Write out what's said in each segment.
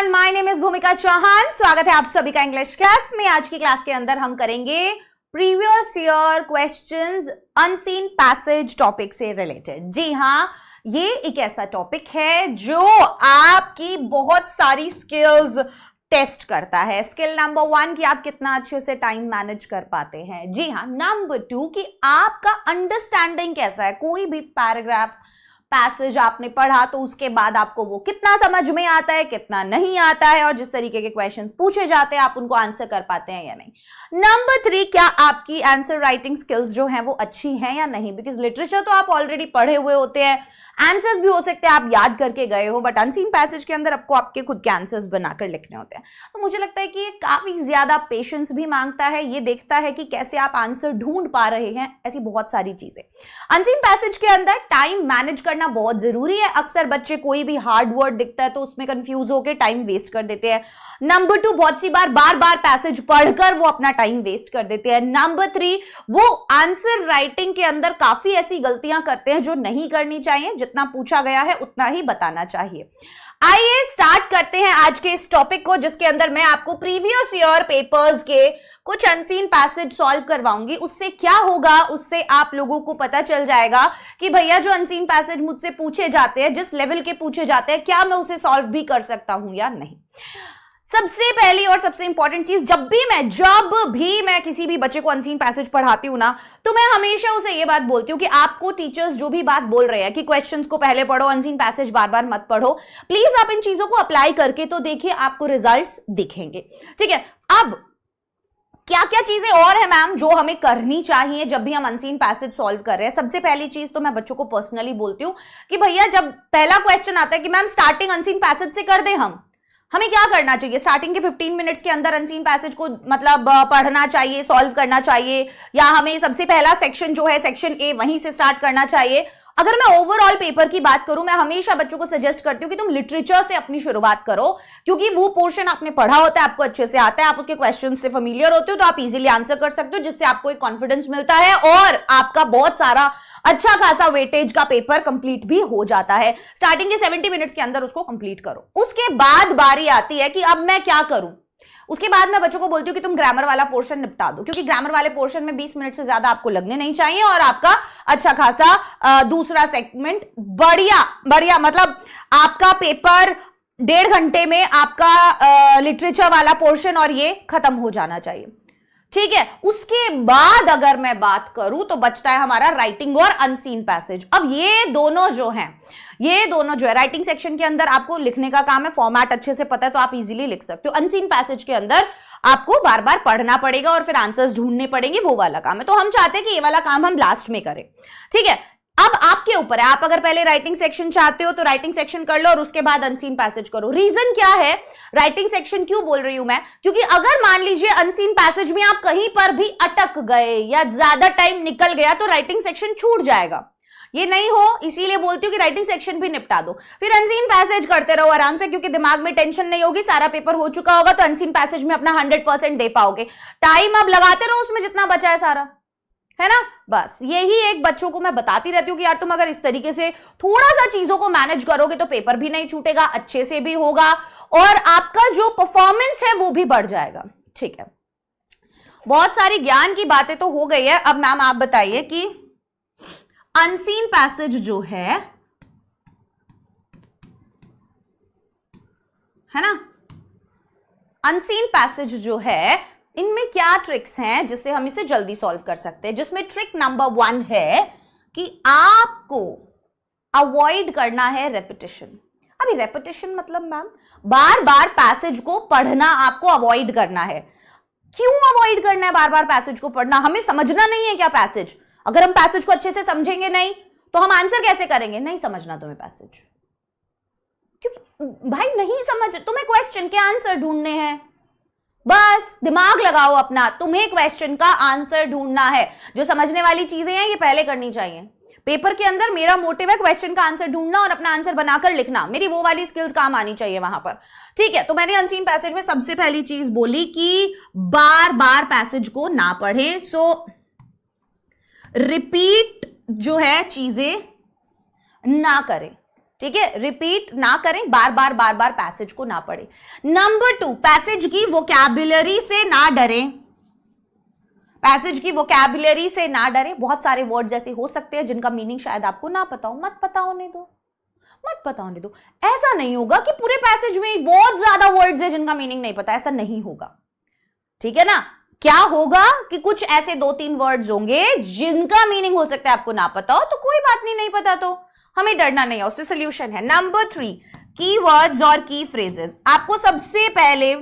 Everyone, my name is भूमिका चौहान। स्वागत है आप सभी का इंग्लिश क्लास में। आज की क्लास के अंदर हम करेंगे previous year questions unseen passage topic से रिलेटेड। जी हाँ, ये एक ऐसा टॉपिक है जो आपकी बहुत सारी स्किल्स टेस्ट करता है। स्किल नंबर 1 कि आप कितना अच्छे से टाइम मैनेज कर पाते हैं। जी हाँ, नंबर 2 कि आपका अंडरस्टैंडिंग कैसा है। कोई भी पैराग्राफ पैसेज आपने पढ़ा तो उसके बाद आपको वो कितना समझ में आता है, कितना नहीं आता है, और जिस तरीके के क्वेश्चंस पूछे जाते हैं आप उनको आंसर कर पाते हैं या नहीं। नंबर 3, क्या आपकी आंसर राइटिंग स्किल्स जो हैं वो अच्छी हैं या नहीं। बिकॉज लिटरेचर तो आप ऑलरेडी पढ़े हुए होते हैं, आंसर्स भी हो सकते हैं आप याद करके गए हो, बट अनसीन पैसेज के अंदर आपको आपके खुद के आंसर्स बनाकर लिखने होते हैं। तो मुझे लगता है कि ये काफी ज्यादा पेशेंस भी मांगता है। ये देखता है कि कैसे आप आंसर ढूंढ पा रहे हैं, ऐसी बहुत सारी चीजें। अनसीन पैसेज के अंदर टाइम मैनेज करना बहुत जरूरी है। अक्सर बच्चे कोई भी हार्ड वर्ड दिखता है तो उसमें कंफ्यूज होकर टाइम वेस्ट कर देते हैं। नंबर 2, बहुत सी बार बार पैसेज पढ़कर वो अपना टाइम वेस्ट कर देते हैं। नंबर 3, वो आंसर राइटिंग के अंदर काफी ऐसी गलतियां करते हैं जो नहीं करनी चाहिए। जितना पूछा गया है उतना ही बताना चाहिए। आइए स्टार्ट करते हैं आज के इस टॉपिक को, जिसके अंदर मैं आपको प्रीवियस ईयर पेपर्स के कुछ अनसीन पैसेज सॉल्व करवाऊंगी। उससे क्या होगा, उससे आप लोगों को पता चल जाएगा कि भैया जो अनसीन पैसेज मुझसे पूछे जाते हैं, जिस लेवल के पूछे जाते हैं, क्या मैं उसे सॉल्व भी कर सकता हूं या नहीं। सबसे पहली और सबसे इंपॉर्टेंट चीज, जब भी मैं किसी भी बच्चे को अनसीन पैसेज पढ़ाती हूं ना, तो मैं हमेशा उसे ये बात बोलती हूं कि आपको टीचर्स जो भी बात बोल रहे हैं कि क्वेश्चंस को पहले पढ़ो, अनसीन पैसेज बार बार मत पढ़ो, प्लीज आप इन चीजों को अप्लाई करके तो देखिए, आपको रिजल्ट्स दिखेंगे। ठीक है, अब क्या क्या चीजें और है मैम जो हमें करनी चाहिए जब भी हम अनसीन पैसेज सॉल्व कर रहे हैं। सबसे पहली चीज तो मैं बच्चों को पर्सनली बोलती हूं कि भैया जब पहला क्वेश्चन आता है कि मैम स्टार्टिंग अनसीन पैसेज से कर दें, हमें क्या करना चाहिए। स्टार्टिंग के 15 मिनट्स के अंदर अनसीन पैसेज को मतलब पढ़ना चाहिए, सॉल्व करना चाहिए, या हमें सबसे पहला सेक्शन जो है सेक्शन ए वहीं से स्टार्ट करना चाहिए। अगर मैं ओवरऑल पेपर की बात करूं, मैं हमेशा बच्चों को सजेस्ट करती हूं कि तुम लिटरेचर से अपनी शुरुआत करो, क्योंकि वो पोर्शन आपने पढ़ा होता है, आपको अच्छे से आता है, आप उसके क्वेश्चन से फेमिलियर होते हो, तो आप इजीली आंसर कर सकते हो, जिससे आपको एक कॉन्फिडेंस मिलता है और आपका बहुत सारा अच्छा खासा वेटेज का पेपर कंप्लीट भी हो जाता है। स्टार्टिंग के 70 मिनट्स के अंदर उसको कंप्लीट करो। उसके बाद बारी आती है कि अब मैं क्या करूं। उसके बाद मैं बच्चों को बोलती हूँ कि तुम ग्रामर वाला पोर्शन निपटा दो, क्योंकि ग्रामर वाले पोर्शन में 20 मिनट से ज्यादा आपको लगने नहीं चाहिए, और आपका अच्छा खासा दूसरा सेगमेंट बढ़िया मतलब आपका पेपर 1.5 घंटे में आपका लिटरेचर वाला पोर्शन और ये खत्म हो जाना चाहिए। ठीक है, उसके बाद अगर मैं बात करूं तो बचता है हमारा राइटिंग और अनसीन पैसेज। अब ये दोनों जो है राइटिंग सेक्शन के अंदर आपको लिखने का काम है, फॉर्मेट अच्छे से पता है तो आप इजीली लिख सकते हो। अनसीन पैसेज के अंदर आपको बार बार पढ़ना पड़ेगा और फिर आंसर्स ढूंढने पड़ेंगे, वो वाला काम है। तो हम चाहते हैं कि ये वाला काम हम लास्ट में करें। ठीक है, अब आपके ऊपर है, आप अगर पहले राइटिंग सेक्शन चाहते हो तो राइटिंग सेक्शन कर लो और उसके बाद अनसीन पैसेज करो। रीजन क्या है, राइटिंग सेक्शन क्यों बोल रही हूं मैं, क्योंकि अगर मान लीजिए अनसीन पैसेज में आप कहीं पर भी अटक गए या ज्यादा टाइम निकल गया तो राइटिंग सेक्शन छूट जाएगा। ये नहीं हो, इसीलिए बोलती हूँ कि राइटिंग सेक्शन भी निपटा दो, फिर अनसीन पैसेज करते रहो आराम से, क्योंकि दिमाग में टेंशन नहीं होगी, सारा पेपर हो चुका होगा, तो अनसीन पैसेज में अपना 100% दे पाओगे। टाइम अब लगाते रहो उसमें जितना बचा है सारा, है ना। बस यही एक बच्चों को मैं बताती रहती हूँ कि यार तुम अगर इस तरीके से थोड़ा सा चीजों को मैनेज करोगे तो पेपर भी नहीं छूटेगा, अच्छे से भी होगा और आपका जो परफॉर्मेंस है वो भी बढ़ जाएगा। ठीक है, बहुत सारी ज्ञान की बातें तो हो गई है। अब मैम आप बताइए कि अनसीन पैसेज जो है ना, अनसीन पैसेज जो है, इनमें क्या ट्रिक्स हैं जिससे हम इसे जल्दी सॉल्व कर सकते हैं। जिसमें ट्रिक नंबर 1 है कि आपको अवॉइड करना है रेपिटेशन। अभी रेपिटेशन मतलब मैम बार बार पैसेज को पढ़ना आपको अवॉइड करना है। क्यों अवॉइड करना है बार बार पैसेज को पढ़ना, हमें समझना नहीं है क्या पैसेज। अगर हम पैसेज को अच्छे से समझेंगे नहीं तो हम आंसर कैसे करेंगे। नहीं समझना तुम्हें पैसेज, क्योंकि भाई नहीं समझ, तुम्हें क्वेश्चन के आंसर ढूंढने हैं, बस दिमाग लगाओ अपना, तुम्हें क्वेश्चन का आंसर ढूंढना है। जो समझने वाली चीजें हैं ये पहले करनी चाहिए। पेपर के अंदर मेरा मोटिव है क्वेश्चन का आंसर ढूंढना और अपना आंसर बनाकर लिखना, मेरी वो वाली स्किल्स काम आनी चाहिए वहां पर। ठीक है, तो मैंने अनसीन पैसेज में सबसे पहली चीज बोली कि बार बार पैसेज को ना पढ़े, सो रिपीट जो है चीजें ना करें। ठीक है, रिपीट ना करें, बार बार पैसेज को ना पढ़े। नंबर 2, पैसेज की वोकैबुलरी से ना डरें। पैसेज की वोकैबुलरी से ना डरें। बहुत सारे वर्ड्स ऐसे हो सकते हैं जिनका मीनिंग शायद आपको ना पता हो, मत पता होने दो, मत पता होने दो। ऐसा नहीं होगा कि पूरे पैसेज में बहुत ज्यादा वर्ड्स है जिनका मीनिंग नहीं पता, ऐसा नहीं होगा, ठीक है ना। क्या होगा कि कुछ ऐसे 2-3 वर्ड्स होंगे जिनका मीनिंग हो सकता है आपको ना पता हो, तो कोई बात नहीं, नहीं पता तो हमें डरना नहीं है, उससे सोल्यूशन है। नंबर 3, कीवर्ड्स और की फ्रेजेस। आपको सबसे पहले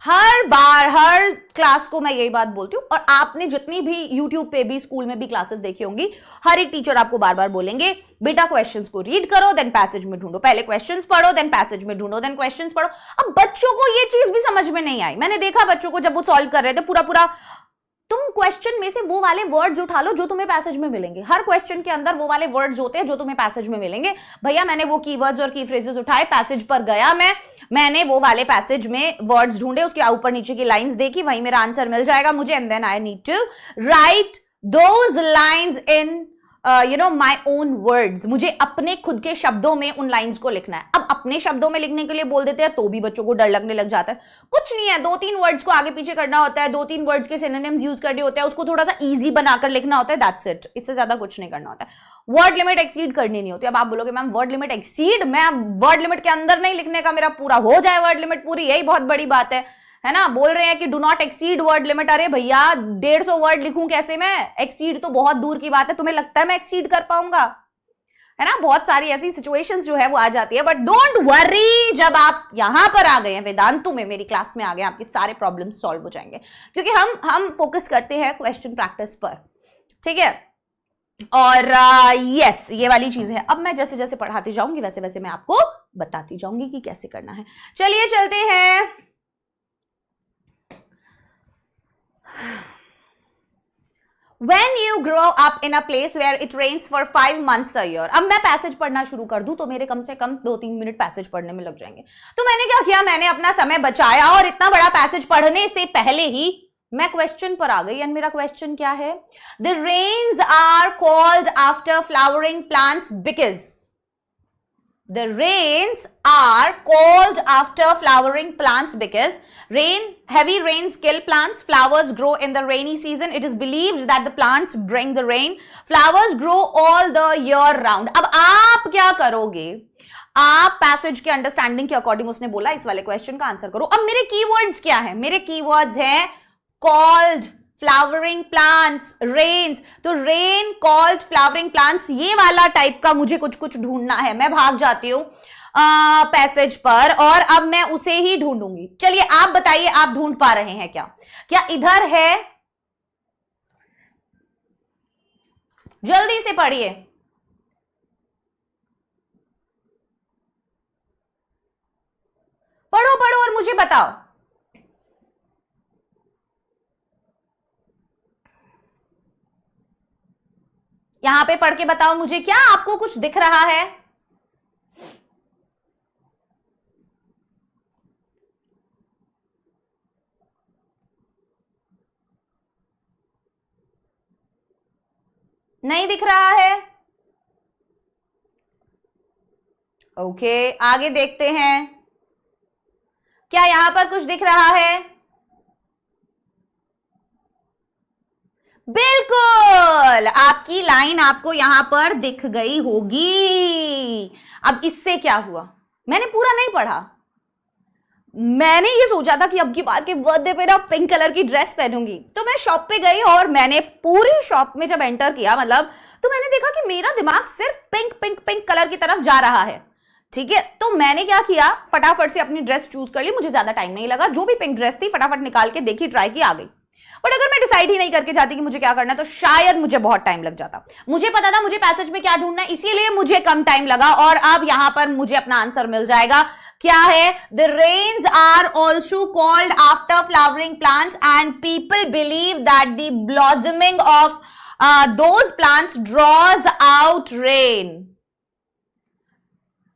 हर बार हर क्लास को मैं यही बात बोलती हूं, और आपने जितनी भी YouTube पे भी स्कूल में भी क्लासेस देखी होंगी, हर एक टीचर आपको बार बार बोलेंगे बेटा क्वेश्चंस को रीड करो देन पैसेज में ढूंढो, पहले क्वेश्चंस पढ़ो देन पैसेज में ढूंढो देन क्वेश्चंस पढ़ो। अब बच्चों को ये चीज भी समझ में नहीं आई। मैंने देखा बच्चों को जब वो सॉल्व कर रहे थे पूरा तुम क्वेश्चन में से वो वाले वर्ड्स उठा लो जो तुम्हें पैसेज में मिलेंगे। हर क्वेश्चन के अंदर वो वाले वर्ड्स होते हैं जो तुम्हें पैसेज में मिलेंगे। भैया मैंने वो कीवर्ड्स और की फ्रेजेस उठाए, पैसेज पर गया, मैंने वो वाले पैसेज में वर्ड्स ढूंढे, उसके ऊपर नीचे की लाइंस देखी, वहीं मेरा आंसर मिल जाएगा मुझे, and then I need to write those lines in my own words. मुझे अपने खुद के शब्दों में उन लाइंस को लिखना है। अब अपने शब्दों में लिखने के लिए बोल देते हैं तो भी बच्चों को डर लगने लग जाता है। कुछ नहीं है, 2-3 वर्ड्स को आगे पीछे करना होता है, 2-3 वर्ड्स के सिनोनिम्स यूज करने होते हैं, उसको थोड़ा सा इजी बनाकर लिखना होता है, दैट्स इट। इससे ज्यादा कुछ नहीं करना होता है। वर्ड लिमिट एक्सीड करनी नहीं होती। अब आप बोलोगे मैम वर्ड लिमिट एक्सीड, मैं वर्ड लिमिट के अंदर नहीं लिखने का, मेरा पूरा हो जाए वर्ड लिमिट पूरी, यही बहुत बड़ी बात है ना। बोल रहे हैं कि do not exceed word limit. अरे भैया 150 वर्ड लिखूं कैसे मैं? एक्सीड तो बहुत दूर की बात है। तुम्हें लगता है मैं एक्सीड कर पाऊंगा? है ना, बहुत सारी ऐसी सिचुएशंस जो है वो आ जाती है, बट डोंट वरी, जब आप यहां पर आ गए हैं वेदांतु में, मेरी क्लास में आ गए, आपके सारे प्रॉब्लम सॉल्व हो जाएंगे, क्योंकि हम फोकस करते हैं क्वेश्चन प्रैक्टिस पर, ठीक है। और यस, ये वाली चीज है। अब मैं जैसे जैसे पढ़ाती जाऊंगी वैसे वैसे मैं आपको बताती जाऊंगी कि कैसे करना है। चलिए चलते हैं। When you grow up in a place where it rains for 5 months a year, अब मैं पैसेज पढ़ना शुरू कर दूं तो मेरे कम से कम 2-3 मिनट पैसेज पढ़ने में लग जाएंगे। तो मैंने क्या किया, मैंने अपना समय बचाया और इतना बड़ा पैसेज पढ़ने से पहले ही मैं क्वेश्चन पर आ गई। एंड मेरा क्वेश्चन क्या है? The rains are called after flowering plants because the rains are called after flowering plants because heavy rains kill plants. Flowers grow in the rainy season. It is believed that the plants bring the rain. Flowers grow all the year round. अब आप क्या करोगे? आप passage के understanding के according, उसने बोला इस वाले क्वेश्चन का आंसर करो। अब मेरे कीवर्ड्स क्या है? मेरे कीवर्ड्स हैं called, फ्लावरिंग प्लांट्स, रेन्स। तो रेन, कॉल्ड, फ्लावरिंग प्लांट्स, ये वाला टाइप का मुझे कुछ कुछ ढूंढना है। मैं भाग जाती हूं पैसेज पर और अब मैं उसे ही ढूंढूंगी। चलिए आप बताइए, आप ढूंढ पा रहे हैं क्या? क्या इधर है? जल्दी से पढ़िए। पढ़ो पढ़ो और मुझे बताओ। यहां पे पढ़ के बताओ मुझे, क्या आपको कुछ दिख रहा है? नहीं दिख रहा है? ओके, आगे देखते हैं। क्या यहां पर कुछ दिख रहा है? बिल्कुल, आपकी लाइन आपको यहां पर दिख गई होगी। अब इससे क्या हुआ? मैंने पूरा नहीं पढ़ा। मैंने ये सोचा था कि अब की बार के बर्थडे पे ना पिंक कलर की ड्रेस पहनूंगी, तो मैं शॉप पे गई और मैंने पूरी शॉप में जब एंटर किया, मतलब तो मैंने देखा कि मेरा दिमाग सिर्फ पिंक पिंक पिंक कलर की तरफ जा रहा है। ठीक है, तो मैंने क्या किया, फटाफट से अपनी ड्रेस चूज कर ली। मुझे ज्यादा टाइम नहीं लगा, जो भी पिंक ड्रेस थी फटाफट निकाल के देखी, ट्राई की, आ गई। बट अगर मैं डिसाइड ही नहीं करके जाती कि मुझे क्या करना है, तो शायद मुझे बहुत टाइम लग जाता। मुझे पता था मुझे पैसेज में क्या ढूंढना है, इसीलिए मुझे कम टाइम लगा और अब यहां पर मुझे अपना आंसर मिल जाएगा। क्या है? The rains are also called after flowering plants and people believe that the blossoming of those plants draws out rain.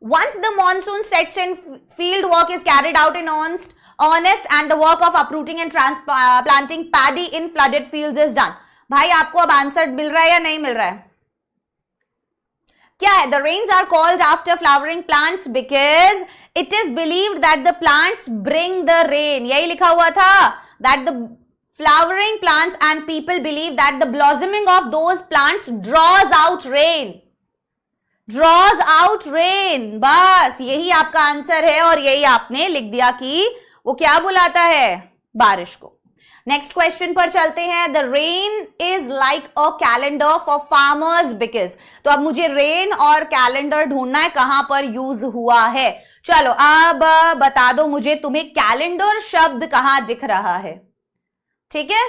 Once the monsoon sets in, field work is carried out in earnest and the work of uprooting and transplanting paddy in flooded fields is done. भाई आपको अब answer मिल रहा है या नहीं मिल रहा है? क्या है? The rains are called after flowering plants because it is believed that the plants bring the rain. यही लिखा हुआ था, that the flowering plants and people believe that the blossoming of those plants draws out rain. Draws out rain. बस यही आपका answer है और यही आपने लिख दिया कि वो क्या बुलाता है? बारिश को. नेक्स्ट क्वेश्चन पर चलते हैं. The rain is like a calendar for farmers because. तो अब मुझे रेन और कैलेंडर ढूंढना है कहां पर यूज हुआ है. चलो अब बता दो मुझे, तुम्हें कैलेंडर शब्द कहां दिख रहा है? ठीक है,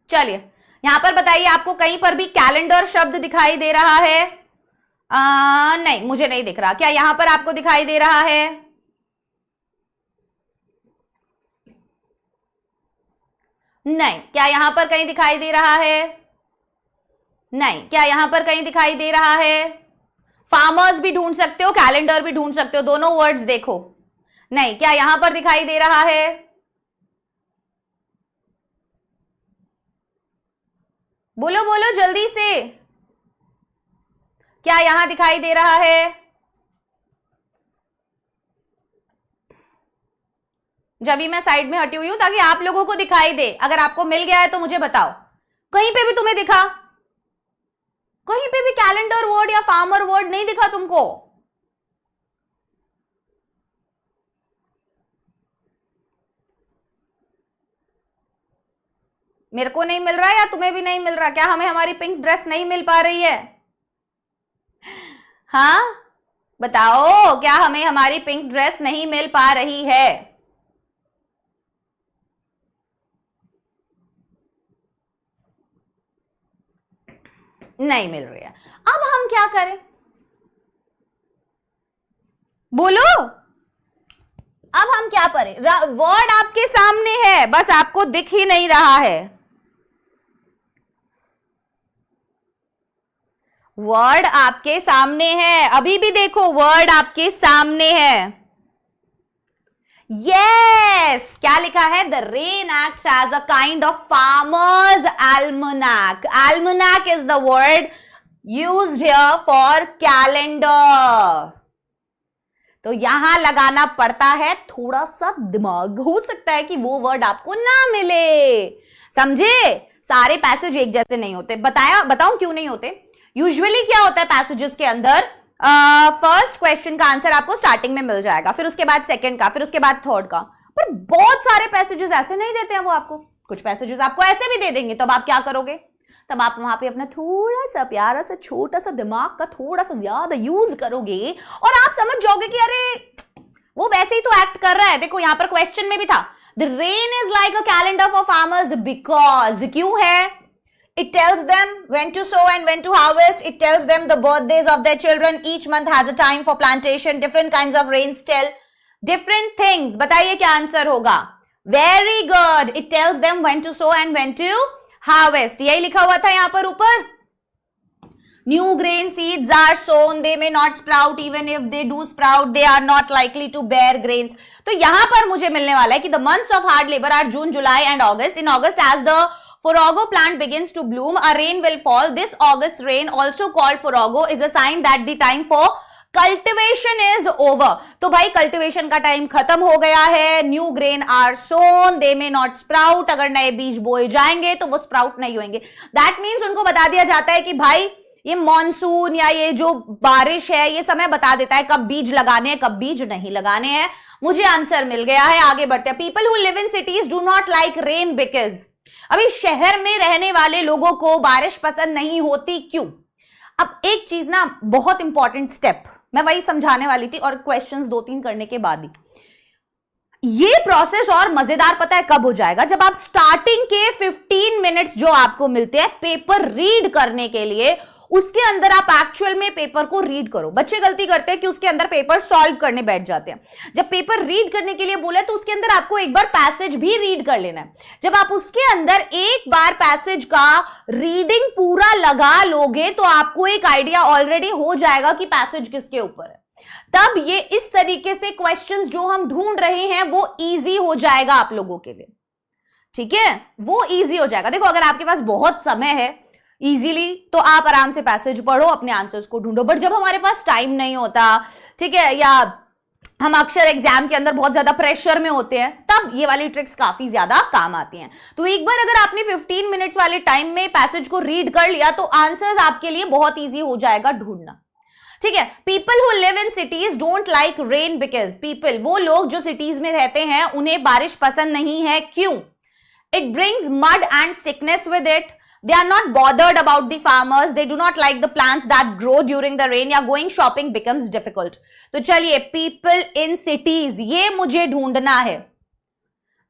चलिए यहां पर बताइए, आपको कहीं पर भी कैलेंडर शब्द दिखाई दे रहा है? नहीं, मुझे नहीं दिख रहा. क्या यहां पर आपको दिखाई दे रहा है? नहीं. क्या यहां पर कहीं दिखाई दे रहा है? नहीं. क्या यहां पर कहीं दिखाई दे रहा है? फार्मर्स भी ढूंढ सकते हो, कैलेंडर भी ढूंढ सकते हो, दोनों वर्ड्स देखो. नहीं. क्या यहां पर दिखाई दे रहा है? बोलो बोलो जल्दी से. क्या यहां दिखाई दे रहा है? जब भी मैं साइड में हटी हुई हूं ताकि आप लोगों को दिखाई दे. अगर आपको मिल गया है तो मुझे बताओ. कहीं पे भी तुम्हें दिखा? कहीं पे भी कैलेंडर वर्ड या फार्मर वर्ड नहीं दिखा तुमको? मेरे को नहीं मिल रहा या तुम्हें भी नहीं मिल रहा? क्या हमें हमारी पिंक ड्रेस नहीं मिल पा रही है? हाँ बताओ, क्या हमें हमारी पिंक ड्रेस नहीं मिल पा रही है? नहीं मिल रही है. अब हम क्या करें? बोलो. अब हम क्या करें? वर्ड आपके सामने है, बस आपको दिख ही नहीं रहा है. वर्ड आपके सामने है, अभी भी देखो वर्ड आपके सामने है. Yes! क्या लिखा है? The rain acts as a kind of farmer's almanac. Almanac is the word used here for calendar. तो यहां लगाना पड़ता है थोड़ा सा दिमाग. हो सकता है कि वो वर्ड आपको ना मिले. समझे? सारे पैसेज एक जैसे नहीं होते. बताऊं क्यों नहीं होते? यूजुअली क्या होता है पैसेजेस के अंदर, फर्स्ट क्वेश्चन का आंसर आपको स्टार्टिंग में मिल जाएगा, फिर उसके बाद सेकंड का, फिर उसके बाद थर्ड का. पर बहुत सारे पैसेजेस ऐसे नहीं देते हैं वो आपको. कुछ पैसेजेस आपको ऐसे भी दे देंगे. तब आप क्या करोगे? तब आप वहां पे अपना थोड़ा सा प्यारा सा छोटा सा दिमाग का थोड़ा सा ज्यादा यूज करोगे और आप समझ जाओगे कि अरे वो वैसे ही तो एक्ट कर रहा है. देखो यहां पर क्वेश्चन में भी था, the rain is like a calendar for farmers because. क्यों है? It tells them when to sow and when to harvest. It tells them the birthdays of their children. Each month has a time for plantation. Different kinds of rains tell different things. बताइए क्या answer होगा? Very good. It tells them when to sow and when to harvest. यही लिखा हुआ था यहाँ पर ऊपर. New grain seeds are sown. They may not sprout. Even if they do sprout, they are not likely to bear grains. तो यहाँ पर मुझे मिलने वाला है कि the months of hard labor are June, July and August. In August, as the Forogo plant begins to bloom, a rain will fall. This August rain, also called Forogo, is a sign that the time for cultivation is over. तो भाई cultivation का time खत्म हो गया है. New grain are sown, they may not sprout. अगर नए बीज बोए जाएंगे तो वो स्प्राउट नहीं होंगे. That means उनको बता दिया जाता है कि भाई ये मॉनसून या ये जो बारिश है ये समय बता देता है कब बीज लगाने हैं, कब बीज नहीं लगाने हैं. मुझे आंसर मिल गया है. आगे बढ़ते हैं. People who live in cities do not like rain because. अभी शहर में रहने वाले लोगों को बारिश पसंद नहीं होती. क्यों? अब एक चीज ना, बहुत इंपॉर्टेंट स्टेप, मैं वही समझाने वाली थी और क्वेश्चंस 2-3 करने के बाद ही. ये प्रोसेस और मजेदार पता है कब हो जाएगा? जब आप स्टार्टिंग के 15 मिनट्स जो आपको मिलते हैं पेपर रीड करने के लिए, उसके अंदर आप एक्चुअल में पेपर को रीड करो. बच्चे गलती करते हैं कि उसके अंदर पेपर सॉल्व करने बैठ जाते हैं. जब पेपर रीड करने के लिए बोला तो उसके अंदर आपको एक बार पैसेज भी रीड कर लेना है. जब आप उसके अंदर एक बार पैसेज का रीडिंग पूरा लगा लोगे तो आपको एक आइडिया ऑलरेडी हो जाएगा कि पैसेज किसके ऊपर है. तब ये इस तरीके से क्वेश्चंस जो हम ढूंढ रहे हैं वो इजी हो जाएगा आप लोगों के लिए. ठीक है, वो इजी हो जाएगा। देखो अगर आपके पास बहुत समय है इजीली, तो आप आराम से पैसेज पढ़ो, अपने आंसर्स को ढूंढो। बट जब हमारे पास टाइम नहीं होता, ठीक है, या हम अक्सर एग्जाम के अंदर बहुत ज्यादा प्रेशर में होते हैं, तब ये वाली ट्रिक्स काफी ज्यादा काम आती हैं। तो एक बार अगर आपने 15 मिनट्स वाले टाइम में पैसेज को रीड कर लिया तो आंसर्स आपके लिए बहुत इजी हो जाएगा ढूंढना। ठीक है, people who live in cities don't like rain because, people वो लोग जो सिटीज में रहते हैं उन्हें बारिश पसंद नहीं है, क्यों? It brings mud and sickness with it, they are not bothered about the farmers, they do not like the plants that grow during the rain, या going shopping becomes difficult। तो चलिए people in cities ये मुझे ढूंढना है,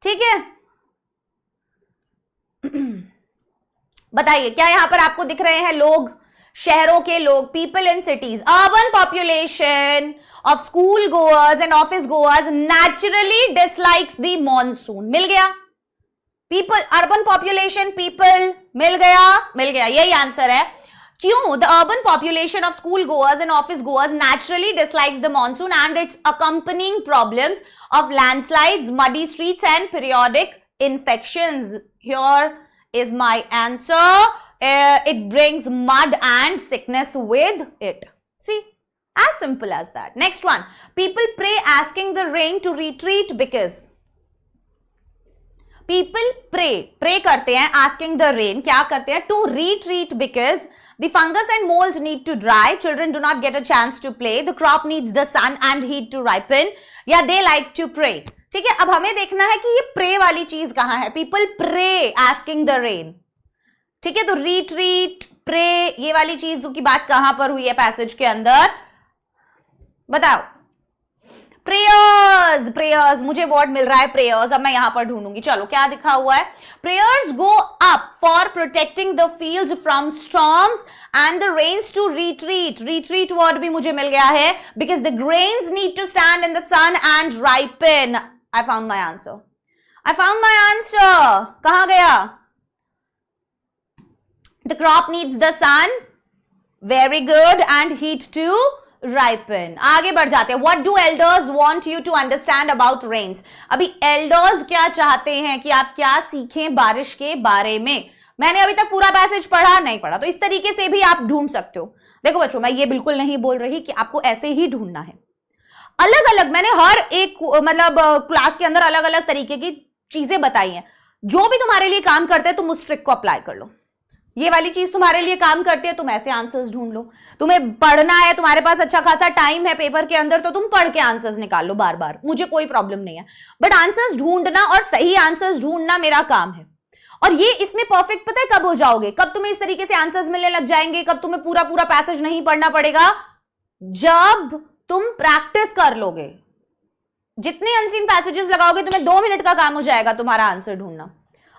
ठीक है। बताइए क्या यहां पर आपको दिख रहे हैं लोग, शहरों के लोग, people in cities, urban population of school goers and office goers naturally dislikes the monsoon, मिल गया। पीपल, अर्बन पॉपुलेशन, पीपल, मिल गया, यही आंसर है। क्यों? The urban population of school goers and office goers naturally dislikes the monsoon and its accompanying problems of landslides, muddy streets and periodic infections. Here is my answer, it brings mud and sickness with it. See, as simple as that. Next one, people pray asking the rain to retreat because, people pray करते हैं, asking the rain क्या करते हैं, to retreat because the fungus and mould need to dry, children do not get a chance to play, the crop needs the sun and heat to ripen, या they like to pray. ठीक है, अब हमें देखना है कि ये pray वाली चीज कहां है। People pray asking the rain, ठीक है, तो रीट्रीट, प्रे, ये वाली चीज की बात कहां पर हुई है पैसेज के अंदर, बताओ। प्रेयर्स, प्रेयर्स, मुझे वर्ड मिल रहा है प्रेयर्स, अब मैं यहां पर ढूंढूंगी। चलो क्या दिखा हुआ है, prayers go up for protecting the fields from storms and the rains to retreat, retreat word भी मुझे मिल गया है, because the grains need to stand in the sun and ripen. I found my answer, I found my answer, कहां गया? The crop needs the sun, very good, and heat to ripen। आगे बढ़ जाते हैं। What do elders want you to understand about rains? अभी elders क्या चाहते हैं कि आप क्या सीखें बारिश के बारे में। मैंने अभी तक पूरा पैसेज पढ़ा नहीं पढ़ा, तो इस तरीके से भी आप ढूंढ सकते हो। देखो बच्चों, मैं ये बिल्कुल नहीं बोल रही कि आपको ऐसे ही ढूंढना है, अलग अलग मैंने हर एक मतलब क्लास के अंदर अलग अलग तरीके की चीजें बताई हैं। जो भी तुम्हारे लिए काम करते हैं तुम उस ट्रिक को अप्लाई कर लो। ये वाली चीज तुम्हारे लिए काम करती है, तुम ऐसे आंसर्स ढूंढ लो। तुम्हें पढ़ना है, तुम्हारे पास अच्छा खासा टाइम है पेपर के अंदर, तो तुम पढ़ के आंसर्स निकाल लो बार बार, मुझे कोई प्रॉब्लम नहीं है। बट आंसर्स ढूंढना और सही आंसर्स ढूंढना मेरा काम है। और ये इसमें परफेक्ट पता है कब हो जाओगे, कब तुम्हें इस तरीके से आंसर्स मिलने लग जाएंगे, कब तुम्हें पूरा पूरा पैसेज नहीं पढ़ना पड़ेगा, जब तुम प्रैक्टिस कर लोगे। जितने अनसीन पैसेजेस लगाओगे तुम्हें 2 मिनट का काम हो जाएगा तुम्हारा आंसर ढूंढना।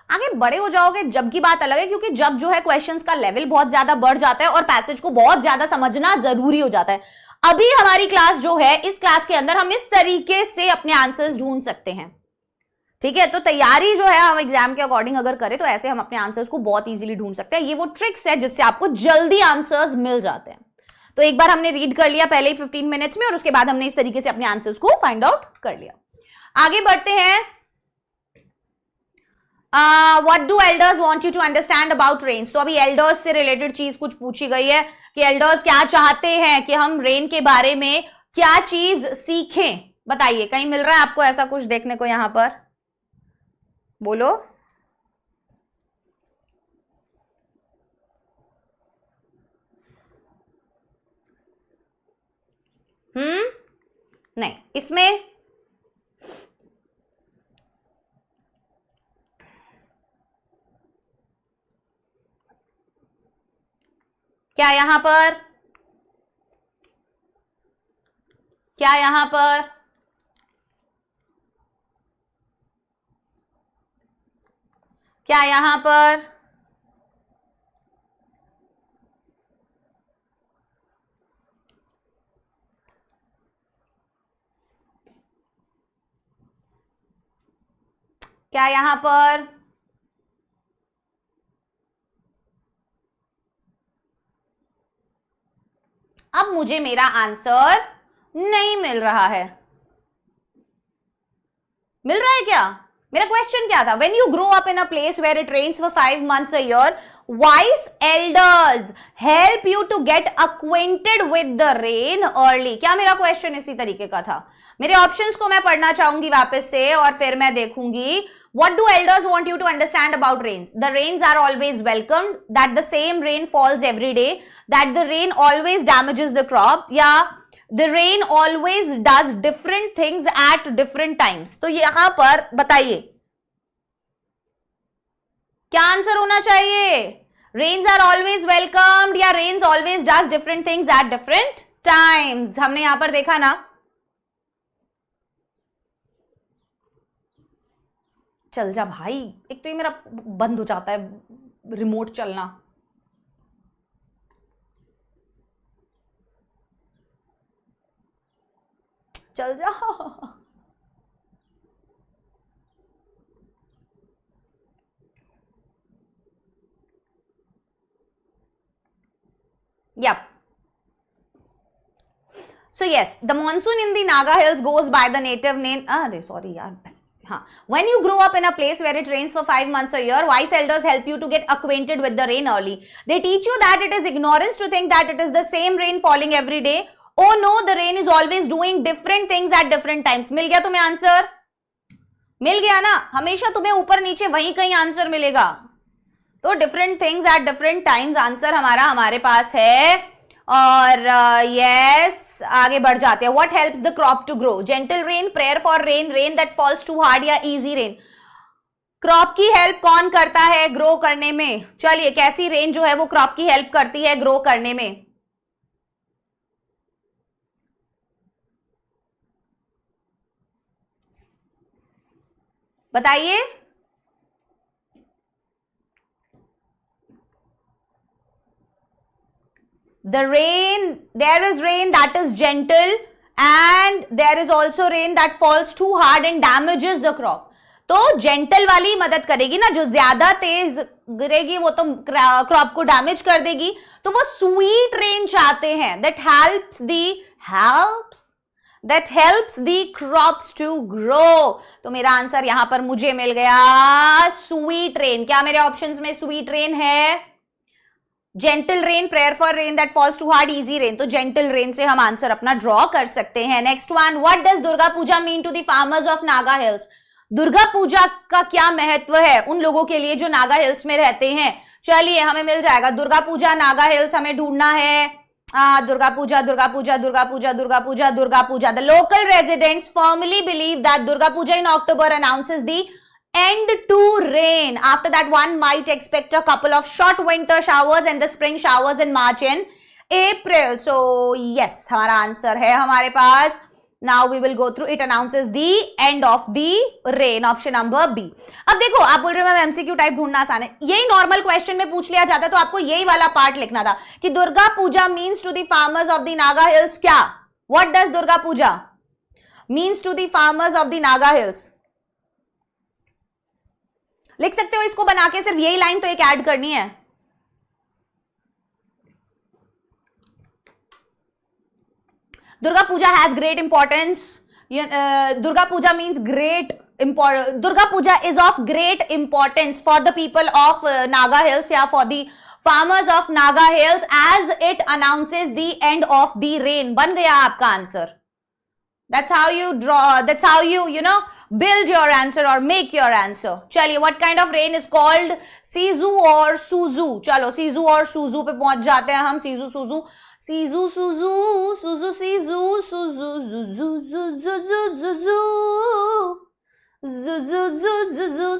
आगे बड़े हो जाओगे जब की बात अलग है, क्योंकि जब जो है क्वेश्चंस का लेवल बहुत ज्यादा बढ़ जाता है और पैसेज को बहुत ज्यादा समझना जरूरी हो जाता है। अभी हमारी क्लास जो है, इस क्लास के अंदर हम इस तरीके से अपने आंसर्स ढूंढ सकते हैं। ठीक है, तो तैयारी जो है हम एग्जाम के अकॉर्डिंग अगर करें तो ऐसे हम अपने आंसर्स को बहुत इजीली ढूंढ सकते हैं। ये वो ट्रिक्स है जिससे आपको जल्दी आंसर्स मिल जाते हैं। तो एक बार हमने रीड कर लिया पहले ही 15 मिनट्स में, और उसके बाद हमने इस तरीके से अपने आंसर्स को फाइंड आउट कर लिया। आगे बढ़ते हैं। What do elders want you to understand about rains? तो अभी elders से रिलेटेड चीज कुछ पूछी गई है कि elders क्या चाहते हैं कि हम रेन के बारे में क्या चीज सीखें। बताइए, कहीं मिल रहा है आपको ऐसा कुछ देखने को यहां पर? बोलो। नहीं, इसमें क्या यहां पर, क्या यहां पर, क्या यहां पर, क्या यहां पर? अब मुझे मेरा आंसर नहीं मिल रहा है। मिल रहा है क्या? मेरा क्वेश्चन क्या था? When you grow up in a place where it rains for 5 months a year, wise elders help you to get acquainted with the rain early. क्या मेरा क्वेश्चन इसी तरीके का था? मेरे ऑप्शंस को मैं पढ़ना चाहूंगी वापस से और फिर मैं देखूंगी. What do elders want you to understand about rains? The rains are always welcomed, that the same rain falls every day, that the rain always damages the crop, या the rain always does different things at different times. तो यहां पर बताइए क्या answer होना चाहिए? Rains are always welcomed या rains always does different things at different times? हमने यहां पर देखा ना. चल जा भाई, एक तो ये मेरा बंद हो जाता है रिमोट चलना. चल जा. Yep. So yes, the monsoon in the Naga Hills goes by the native name. Sorry, yaar. When you grow up in a place where it rains for 5 months a year, wise elders help you to get acquainted with the rain early. They teach you that it is ignorance to think that it is the same rain falling every day. Oh no, the rain is always doing different things at different times. मिल गया तुम्हें answer? मिल गया ना? हमेशा तुम्हें ऊपर नीचे वहीं कहीं आंसर मिलेगा. तो different things at different times answer हमारे पास है. और yes, आगे बढ़ जाते हैं. What helps the crop to grow? Gentle rain, prayer for rain, rain that falls too hard या easy rain? क्रॉप की हेल्प कौन करता है ग्रो करने में? चलिए, कैसी रेन जो है वो क्रॉप की हेल्प करती है ग्रो करने में? बताइए. The rain, there is rain that is gentle and there is also rain that falls too hard and damages the crop. तो जेंटल वाली मदद करेगी ना, जो ज्यादा तेज गिरेगी वो तो क्रॉप को डैमेज कर देगी. तो वो स्वीट रेन चाहते हैं that helps the crops to grow. तो मेरा आंसर यहां पर मुझे मिल गया स्वीट रेन. क्या मेरे ऑप्शंस में स्वीट रेन है? Gentle rain, prayer for rain that falls too hard, easy rain. तो जेंटल रेन से हम आंसर अपना ड्रॉ कर सकते हैं. Next one, what does Durga Puja mean to the farmers of Naga hills? Durga Puja का क्या महत्व है उन लोगों के लिए जो नागा हिल्स में रहते हैं? चलिए, हमें मिल जाएगा. दुर्गा पूजा नागा हिल्स हमें ढूंढना है. Durga Puja, Durga Puja, Durga Puja, Durga Puja, Durga Puja. The local residents firmly believe that Durga Puja in October announces the end to rain. After that, one might expect a couple of short winter showers and the spring showers in March and April. So yes, हमारा answer है हमारे पास. Now we will go through. It announces the end of the rain. Option number B. अब देखो, आप बोल रहे हो ma'am MCQ type ढूंढना आसान है. यही नॉर्मल क्वेश्चन में पूछ लिया जाता तो आपको यही वाला पार्ट लिखना था कि Durga Puja means to the farmers of the Naga hills क्या? What does Durga Puja means to the farmers of the Naga hills? लिख सकते हो इसको बना के, सिर्फ यही लाइन तो एक ऐड करनी है. Durga Puja has great importance. Durga Puja means great importance. Durga Puja is of great importance for the people of Naga hills या for the farmers of Naga hills as it announces the end of the rain. बन गया आपका answer. That's how you draw, that's how you know, build your answer or make your answer. चलिए, what kind of rain is called सीजू और सूजू? चलो, सीजू और सूजू पे पहुंच जाते हैं हम. सीजू सूजू, सीजू सूजू, सूजू सीजू, सूजू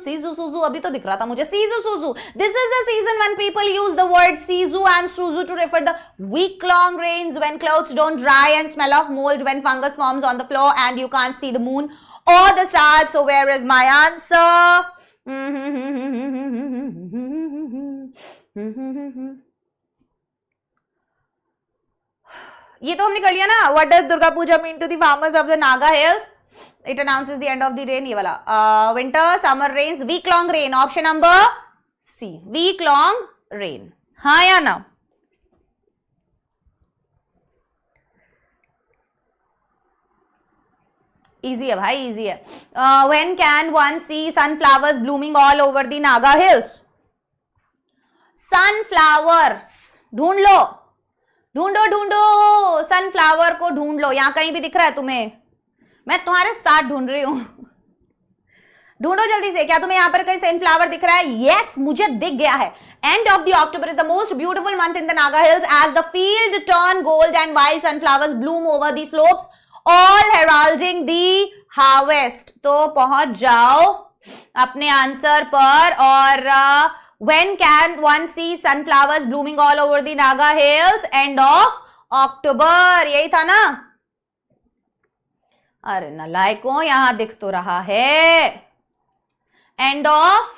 सीजू सूजू. अभी तो दिख रहा था मुझे सीजू सूजू. This is the season when people use the word सीजू and सूजू to refer the week-long rains when clothes don't dry and smell of mold, when fungus forms on the floor and you can't see the moon or the stars. So where is my answer? ये तो हमने कर लिया ना. What does Durga Puja mean to the farmers of the Naga Hills? It announces the end of the rain. ये वाला winter, summer rains, week long rain. Option number C, week long rain. हाँ या ना? इजी है भाई, easy है. When can one see sunflowers blooming all over the Naga hills? Sunflowers ढूंढ लो, ढूंढो ढूंढो, सनफ्लावर को ढूंढ लो. यहां कहीं भी दिख रहा है तुम्हें? मैं तुम्हारे साथ ढूंढ रही हूं. ढूंढो जल्दी से. क्या तुम्हें यहां पर कहीं सनफ्लावर दिख रहा है? यस, मुझे दिख गया है. End of the October is the most beautiful month in the Naga Hills as the field turn gold and wild sunflowers bloom over the slopes, all heralding the harvest. तो पहुंच जाओ अपने आंसर पर. और when can one see sunflowers blooming all over the Naga Hills? End of October. यही था ना? अरे नालायकों, यहां दिख तो रहा है एंड ऑफ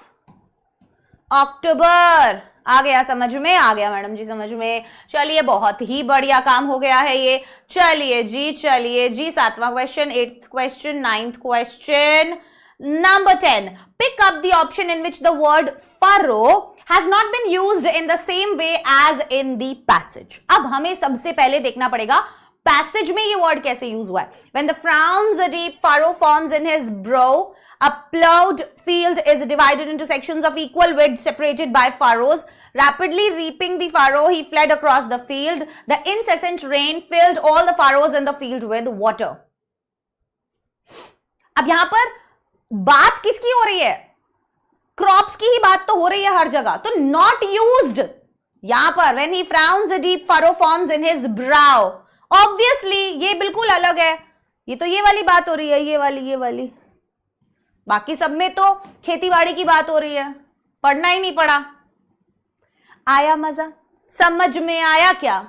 अक्टूबर. आ गया समझ में? आ गया मैडम जी समझ में. चलिए, बहुत ही बढ़िया काम हो गया है ये. चलिए जी. 7वां question, 8th question, 9th question. Number 10. Pick up the option in which the word furrow has not been used in the same way as in the passage. अब हमें सबसे पहले देखना पड़ेगा पैसेज में ये वर्ड कैसे यूज हुआ है. When the frowns a deep furrow forms in his brow, a plowed field is divided into sections of equal width separated by furrows. Rapidly reaping the furrow, he fled across the field. The incessant rain filled all the furrows in the field with water. अब यहां पर बात किसकी हो रही है? Crops की ही बात तो हो रही है हर जगह. तो नॉट यूज्ड यहां पर. When he frowns a deep furrow forms in his brow. Obviously ये बिल्कुल अलग है. ये तो ये वाली बात हो रही है, ये वाली. बाकी सब में तो खेतीबाड़ी की बात हो रही है. पढ़ना ही नहीं पड़ा. आया मजा? समझ में आया क्या?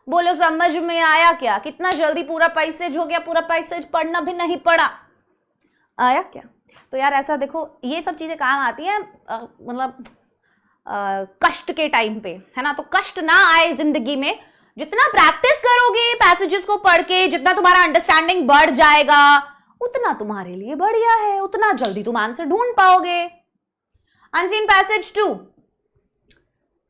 बोलो, समझ में आया क्या? कितना जल्दी पूरा पैसेज हो गया. पूरा पैसेज पढ़ना भी नहीं पड़ा. आया क्या? तो यार ऐसा देखो, ये सब चीजें काम आती हैं मतलब कष्ट के टाइम पे, है ना. तो कष्ट ना आए जिंदगी में. जितना प्रैक्टिस करोगे पैसेजेस को पढ़ के, जितना तुम्हारा अंडरस्टैंडिंग बढ़ जाएगा, उतना तुम्हारे लिए बढ़िया है. उतना जल्दी तुम आंसर ढूंढ पाओगे. Unseen passage 2.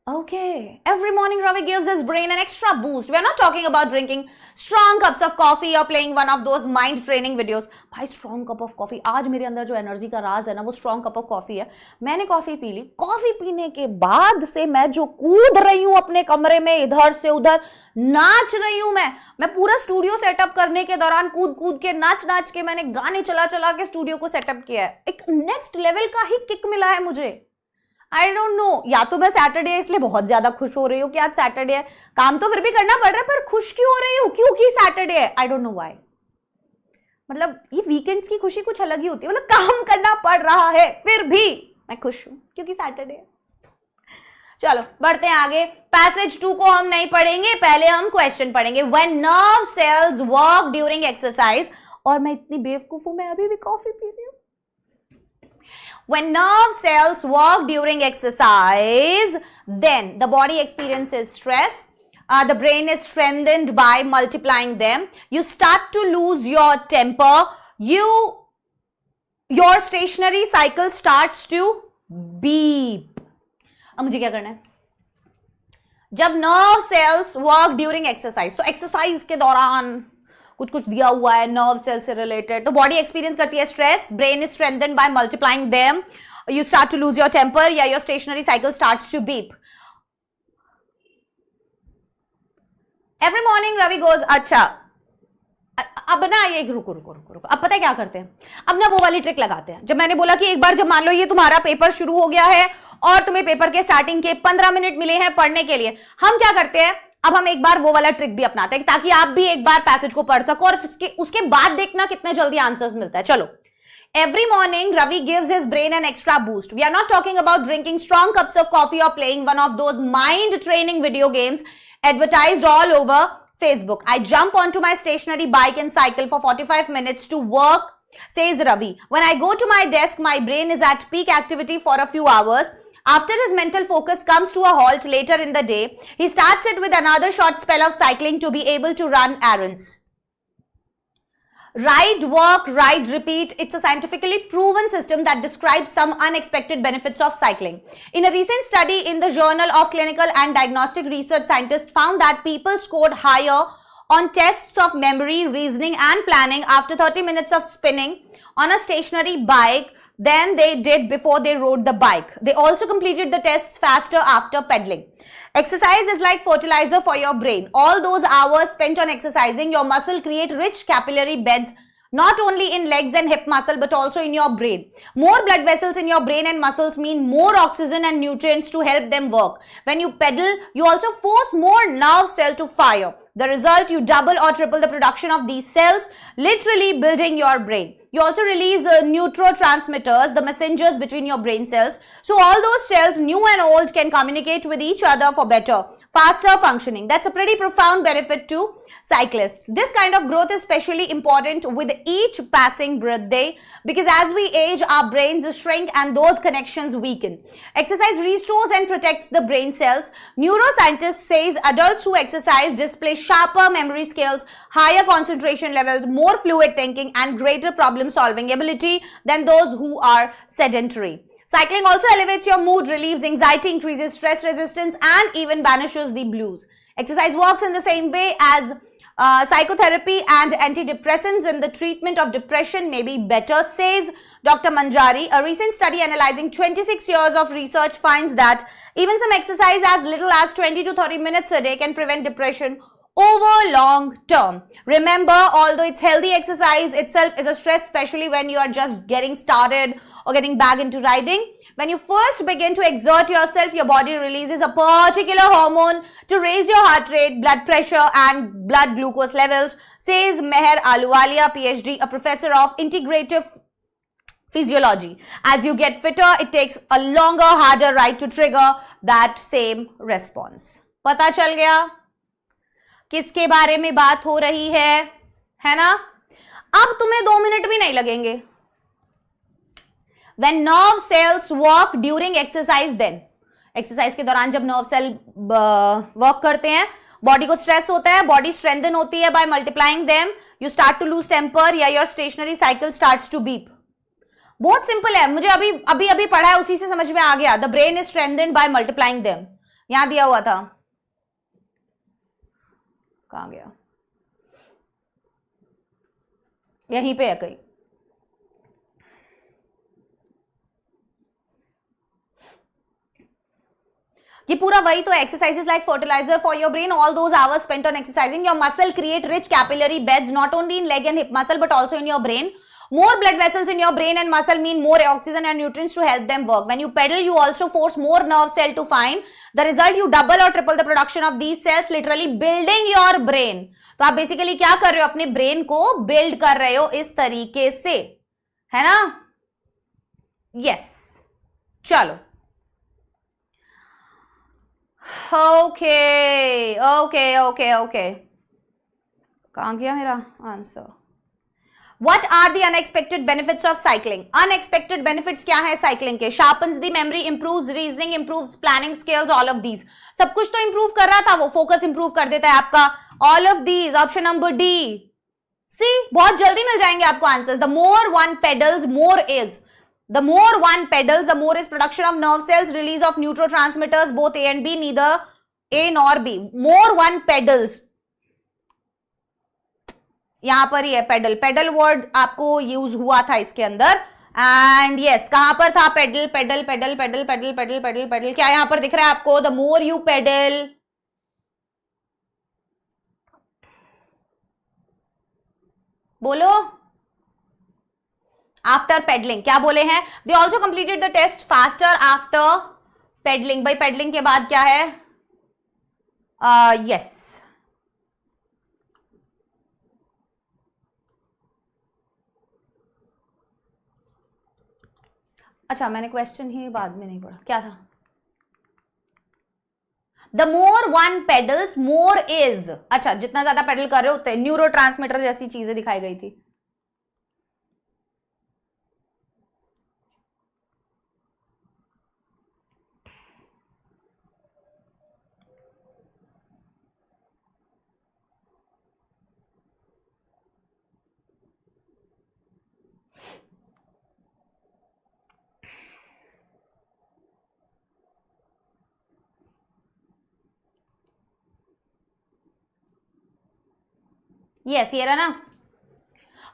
Okay. Every morning Ravi gives his brain an extra boost. We are not talking about drinking strong cups of coffee or playing one of those mind training videos. भाई strong cup of coffee. आज मेरे अंदर जो energy का राज है ना, वो strong cup of coffee है. मैंने कॉफी पी ली. कॉफी पीने के बाद से मैं जो कूद रही हूं अपने कमरे में, इधर से उधर नाच रही हूं. मैं पूरा स्टूडियो सेटअप करने के दौरान कूद के नाच के मैंने गाने चला के स्टूडियो को सेटअप किया है. एक नेक्स्ट लेवल का ही किक मिला है मुझे. आई डोंट नो, या तो मैं सैटरडे है इसलिए बहुत ज्यादा खुश हो रही हूँ कि आज सैटरडे है. काम तो फिर भी करना पड़ रहा है, पर खुश क्यों हो रही हूँ? क्योंकि सैटरडे है. I don't know why. मतलब ये वीकेंड्स की खुशी कुछ अलग ही होती है. मतलब काम करना पड़ रहा है फिर भी मैं खुश हूं क्योंकि सैटरडे है. चलो बढ़ते हैं आगे. पैसेज 2 को हम नहीं पढ़ेंगे, पहले हम क्वेश्चन पढ़ेंगे. When nerve cells work during exercise. और मैं इतनी बेवकूफ हूं, मैं अभी भी कॉफी पी रही हूं. When nerve cells work during exercise, then the body experiences stress. The brain is strengthened by multiplying them. You start to lose your temper. Your stationary cycle starts to beep. अब मुझे क्या करना है? जब nerve cells work during exercise, तो exercise के दौरान कुछ दिया हुआ है नर्व सेल से रिलेटेड, तो बॉडी एक्सपीरियंस करती है stress. Brain is strengthened by multiplying them. You start to lose your temper या your stationary cycle starts to beep. Every morning Ravi goes. अच्छा अब ना ये रुको. अब पता है क्या करते हैं? अब ना वो वाली ट्रिक लगाते हैं. जब मैंने बोला कि एक बार जब मान लो ये तुम्हारा पेपर शुरू हो गया है और तुम्हें पेपर के स्टार्टिंग के 15 मिनट मिले हैं पढ़ने के लिए, हम क्या करते हैं? अब हम एक बार वो वाला ट्रिक भी अपनाते हैं ताकि आप भी एक बार पैसेज को पढ़ सको और उसके बाद देखना कितने जल्दी आंसर्स मिलता है. चलो. Every morning, Ravi gives his brain an extra boost. We are not talking about drinking strong cups of coffee or playing one of those mind-training video games advertised all over Facebook. I jump onto my stationary bike and cycle for 45 minutes to work, says Ravi. When I go to my desk, my brain is at peak activity for a few hours. After his mental focus comes to a halt later in the day, he starts it with another short spell of cycling to be able to run errands. Ride, work, ride, repeat. It's a scientifically proven system that describes some unexpected benefits of cycling. In a recent study in the Journal of Clinical and Diagnostic Research, scientists found that people scored higher on tests of memory, reasoning, and planning after 30 minutes of spinning on a stationary bike than they did before they rode the bike. They also completed the tests faster after pedaling. Exercise is like fertilizer for your brain. All those hours spent on exercising, your muscle create rich capillary beds not only in legs and hip muscle but also in your brain. More blood vessels in your brain and muscles mean more oxygen and nutrients to help them work. When you pedal, you also force more nerve cells to fire. The result, you double or triple the production of these cells, literally building your brain. You also release neurotransmitters, the messengers between your brain cells. So all those cells, new and old, can communicate with each other for better, faster functioning. That's a pretty profound benefit to cyclists. This kind of growth is especially important with each passing birthday because as we age, our brains shrink and those connections weaken. Exercise restores and protects the brain cells. Neuroscientists says adults who exercise display sharper memory skills, higher concentration levels, more fluid thinking, and greater problem-solving ability than those who are sedentary. Cycling also elevates your mood, relieves anxiety, increases stress resistance, and even banishes the blues. Exercise works in the same way as psychotherapy and antidepressants in the treatment of depression may be better, says Dr. Manjari. A recent study analyzing 26 years of research finds that even some exercise as little as 20 to 30 minutes a day can prevent depression over long term. Remember, although it's healthy, exercise itself is a stress, especially when you are just getting started or getting back into riding. When you first begin to exert yourself, your body releases a particular hormone to raise your heart rate, blood pressure, and blood glucose levels, says Meher Aluwalia, PhD, a professor of integrative physiology. As you get fitter, it takes a longer, harder ride to trigger that same response. पता चल गया किसके बारे में बात हो रही है ना? अब तुम्हें 2 मिनट भी नहीं लगेंगे. When nerve cells work during exercise, then exercise के दौरान जब नर्व सेल वर्क करते हैं, बॉडी को स्ट्रेस होता है, बॉडी स्ट्रेंथन होती है by multiplying them, you start to lose temper या your stationary cycle starts to beep. बहुत सिंपल है, मुझे अभी पढ़ा है, उसी से समझ में आ गया. The brain is strengthened by multiplying them. यहां दिया हुआ था, कहां गया, यहीं पे है कहीं. ये पूरा वही तो है. Exercises like fertiliser for your brain. All those hours spent on exercising your muscle create rich capillary beds not only in leg and hip muscle but also in your brain. More blood vessels in your brain and muscle mean more oxygen and nutrients to help them work. When you pedal, you also force more nerve cell to find. The result, you double or triple the production of these cells, literally building your brain. तो आप basically क्या कर रहे हो, अपने brain को build कर रहे हो इस तरीके से, है ना? यस, चलो. ओके. कहां गया मेरा answer? What are the unexpected benefits of cycling? Unexpected benefits क्या है साइकिलिंग के? Sharpens the memory, improves reasoning, improves planning skills, all of these. सब कुछ तो improve कर रहा था वो, फोकस improve कर देता है आपका. All of these, option number D. See, बहुत जल्दी मिल जाएंगे आपको answers. The more one pedals, more is. The more one pedals, the more is production of nerve cells, release of neurotransmitters, both A and B, neither A nor B. More one pedals. यहां पर ही है pedal. Pedal word आपको use हुआ था इसके अंदर. And yes, कहां पर था pedal? Pedal pedal pedal pedal pedal pedal pedal. क्या यहां पर दिख रहा है आपको? द मोर यू पेडल, बोलो. आफ्टर पेडलिंग क्या बोले हैं? They also completed the test faster after pedalling. भाई पेडलिंग के बाद क्या है? यस. अच्छा, मैंने क्वेश्चन ही बाद में नहीं पढ़ा. क्या था? The more one pedals more is. अच्छा, जितना ज्यादा पेडल कर रहे होते, न्यूरो ट्रांसमीटर जैसी चीजें दिखाई गई थी. यस, ये रहा ना।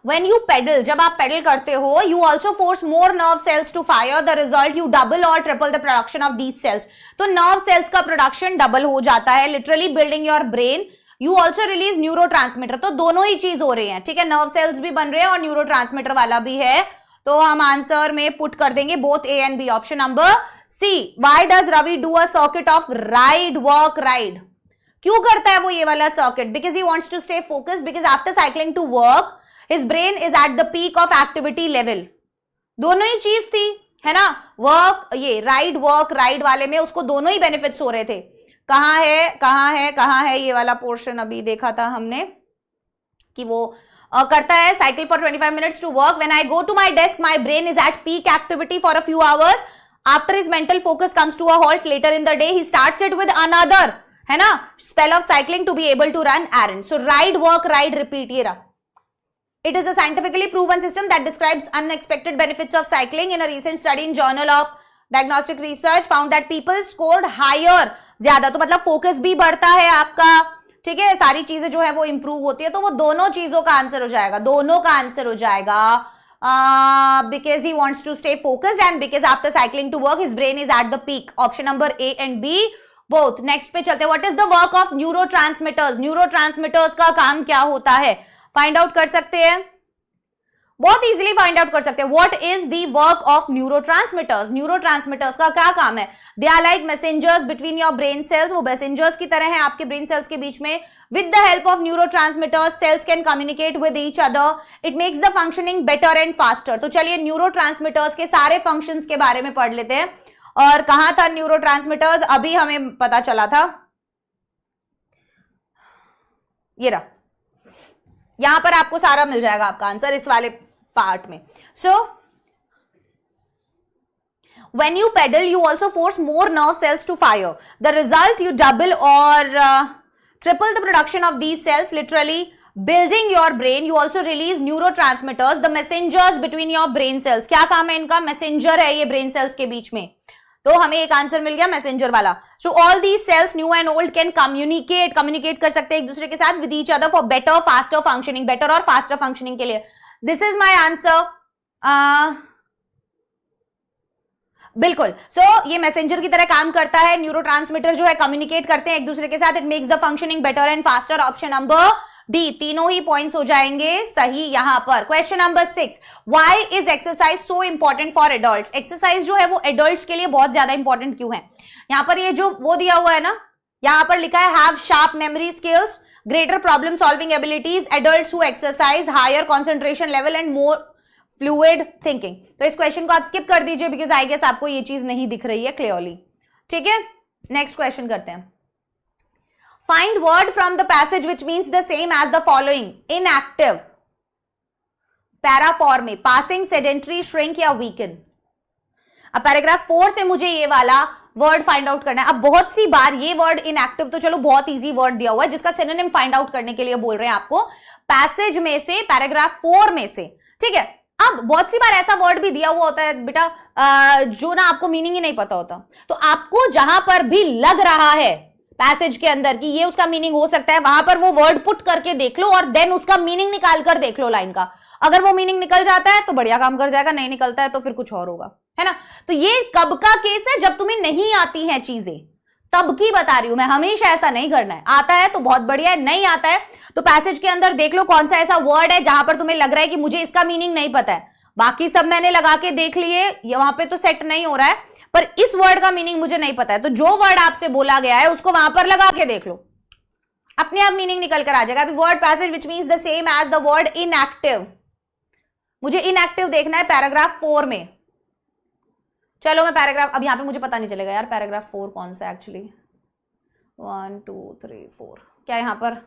When you pedal, जब आप pedal करते हो, you also force more nerve cells to fire. The result, you double or triple the production of these cells. तो nerve cells का production double हो जाता है, literally building your brain. You also release neurotransmitter. तो दोनों ही चीज हो रही हैं, ठीक है, nerve cells भी बन रहे हैं और neurotransmitter वाला भी है। तो हम आंसर में पुट कर देंगे both A and B. Option number C. Why does Ravi do a circuit of ride, work, ride? क्यों करता है वो ये वाला circuit? Because he wants to stay focused. Because after cycling to work, his brain is at the peak of activity level. दोनों ही चीज थी, है ना, वर्क, ये राइड वर्क राइड वाले में उसको दोनों ही बेनिफिट्स हो रहे थे। कहां है ये वाला पोर्शन? अभी देखा था हमने कि वो करता है cycle for 25 minutes to work. When I go to my desk my brain is at peak activity for a few hours. After his mental focus comes to a halt later in the day, he starts it with another, है ना, spell of cycling to be able to run errand. So ride work ride repeat, ये रहा। It is a scientifically proven system that describes unexpected benefits of cycling. In a recent study in Journal of Diagnostic Research found that people scored higher, ज्यादा, तो मतलब focus भी बढ़ता है आपका, ठीक है, सारी चीजें जो है वो इंप्रूव होती है। तो वो दोनों चीजों का आंसर हो जाएगा, दोनों का आंसर हो जाएगा। Because he wants to stay focused and because after cycling to work his brain is at the peak. Option number A and B both. Next पे चलते हैं। What is the work of neurotransmitters? Neurotransmitters का काम क्या होता है? Find out कर सकते हैं, बहुत इजीली फाइंड आउट कर सकते हैं। What is the work of neurotransmitters? Neurotransmitters का क्या काम है? They are like messengers between your brain cells. वो मैसेंजर्स की तरह है आपके ब्रेन सेल्स के बीच में। With the help of neurotransmitters cells can communicate with each other. It makes the functioning better and faster. तो चलिए न्यूरोट्रांसमीटर्स के सारे फंक्शंस के बारे में पढ़ लेते हैं। और कहां था न्यूरोट्रांसमीटर्स? अभी हमें पता चला था, ये रहा, यहां पर आपको सारा मिल जाएगा आपका आंसर इस वाले पार्ट में। सो when you pedal you also force more nerve cells to fire. The result, you double or triple the production of these cells, literally building your brain. You also release neurotransmitters, the messengers between your brain cells. क्या काम है इनका? Messenger है ये brain cells के बीच में। तो हमें एक आंसर मिल गया मैसेंजर वाला। So all these cells new and old can communicate कर सकते हैं एक दूसरे के साथ with each other for better faster functioning, better और फास्टर फंक्शनिंग के लिए। This is my answer. बिल्कुल। सो ये मैसेंजर की तरह काम करता है। न्यूरोट्रांसमीटर जो है कम्युनिकेट करते हैं एक दूसरे के साथ। It makes the functioning better and faster. Option number D, तीनों ही पॉइंट्स हो जाएंगे सही यहां पर। Question number 6, why is exercise so important for adults? Exercise जो है वो एडल्ट्स के लिए बहुत ज्यादा इंपॉर्टेंट क्यों है? यहां पर ये जो वो दिया हुआ है ना, यहां पर लिखा है have sharp memory skills, greater problem solving abilities, adults who exercise, higher concentration level and more fluid thinking. तो इस क्वेश्चन को आप स्किप कर दीजिए बिकॉज आई गेस आपको ये चीज नहीं दिख रही है क्लियरली, ठीक है। नेक्स्ट क्वेश्चन करते हैं। Find word from the passage which means the same as the following. Inactive, para for में, passing, sedentary, shrink या weaken। अब पैराग्राफ 4 से मुझे ये वाला वर्ड फाइंड आउट करना है। अब बहुत सी बार ये वर्ड इनएक्टिव तो चलो बहुत इजी वर्ड दिया हुआ है जिसका सिनोनिम फाइंड आउट करने के लिए बोल रहे हैं आपको पैसेज में से, पैराग्राफ 4 में से, ठीक है। अब बहुत सी बार ऐसा वर्ड भी दिया हुआ होता है बेटा जो ना आपको मीनिंग ही नहीं पता होता, तो आपको जहां पर भी लग रहा है पैसेज के अंदर कि ये उसका मीनिंग हो सकता है, वहां पर वो वर्ड पुट करके देख लो और देन उसका मीनिंग निकाल कर देख लो लाइन का। अगर वो मीनिंग निकल जाता है तो बढ़िया काम कर जाएगा, नहीं निकलता है तो फिर कुछ और होगा, है ना। तो ये कब का केस है? जब तुम्हें नहीं आती हैं चीजें, तब की बता रही हूं मैं। हमेशा ऐसा नहीं करना है। आता है तो बहुत बढ़िया है, नहीं आता है तो पैसेज के अंदर देख लो कौन सा ऐसा वर्ड है जहां पर तुम्हें लग रहा है कि मुझे इसका मीनिंग नहीं पता है। बाकी सब मैंने लगा के देख लिए, वहां पे तो सेट नहीं हो रहा है, पर इस वर्ड का मीनिंग मुझे नहीं पता है, तो जो वर्ड आपसे बोला गया है उसको वहां पर लगा के देख लो, अपने आप मीनिंग निकल कर आ जाएगा। अभी word passage which means the same as the word inactive, मुझे इनएक्टिव देखना है पैराग्राफ 4 में। चलो मैं पैराग्राफ, अब यहां पे मुझे पता नहीं चलेगा यार पैराग्राफ 4 कौन सा एक्चुअली, 1 2 3 4 क्या यहां पर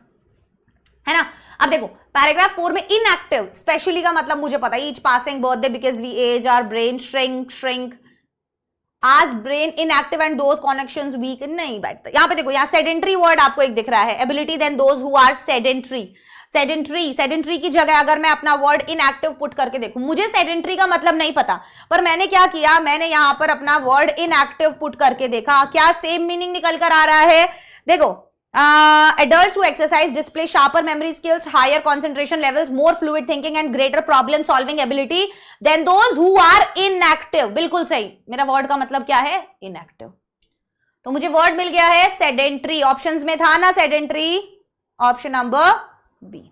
है ना। अब देखो पैराग्राफ 4 में इनएक्टिव स्पेशली का मतलब मुझे पता है, each passing birthday because we age our brain shrink आज brain inactive and those connections weak नहीं बैठता। यहां पे देखो, यहाँ सेडेंट्री वर्ड आपको एक दिख रहा है, ability than those who are sedentary. Sedentary की जगह अगर मैं अपना वर्ड इनएक्टिव पुट करके देखूं, मुझे सेडेंट्री का मतलब नहीं पता, पर मैंने क्या किया, मैंने यहां पर अपना वर्ड इनएक्टिव पुट करके देखा, क्या सेम मीनिंग निकल कर आ रहा है। देखो Adults who exercise display sharper memory skills, higher concentration levels, more fluid thinking and greater problem solving ability than those who are inactive. बिल्कुल सही. मेरा वर्ड का मतलब क्या है? Inactive. तो मुझे वर्ड मिल गया है सेडेंट्री. ऑप्शंस में था ना सेडेंट्री, ऑप्शन नंबर बी.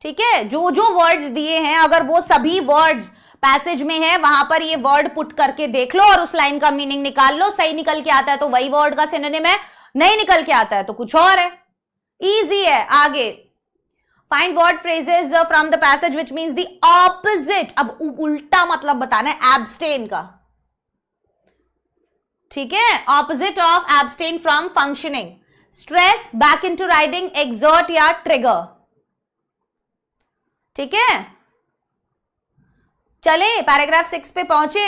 ठीक है, जो जो वर्ड्स दिए हैं अगर वो सभी वर्ड्स पैसेज में है वहां पर ये वर्ड पुट करके देख लो और उस लाइन का मीनिंग निकाल लो. सही निकल के आता है तो वही वर्ड का सिनोनिम है, नहीं निकल के आता है तो कुछ और है. इजी है. आगे find word phrases from the passage which means the opposite. अब उल्टा मतलब बताना है एब्स्टेन का. ठीक है, opposite of abstain from functioning. Stress, back into riding, exert या ट्रिगर. ठीक है, चले पैराग्राफ 6 पे पहुंचे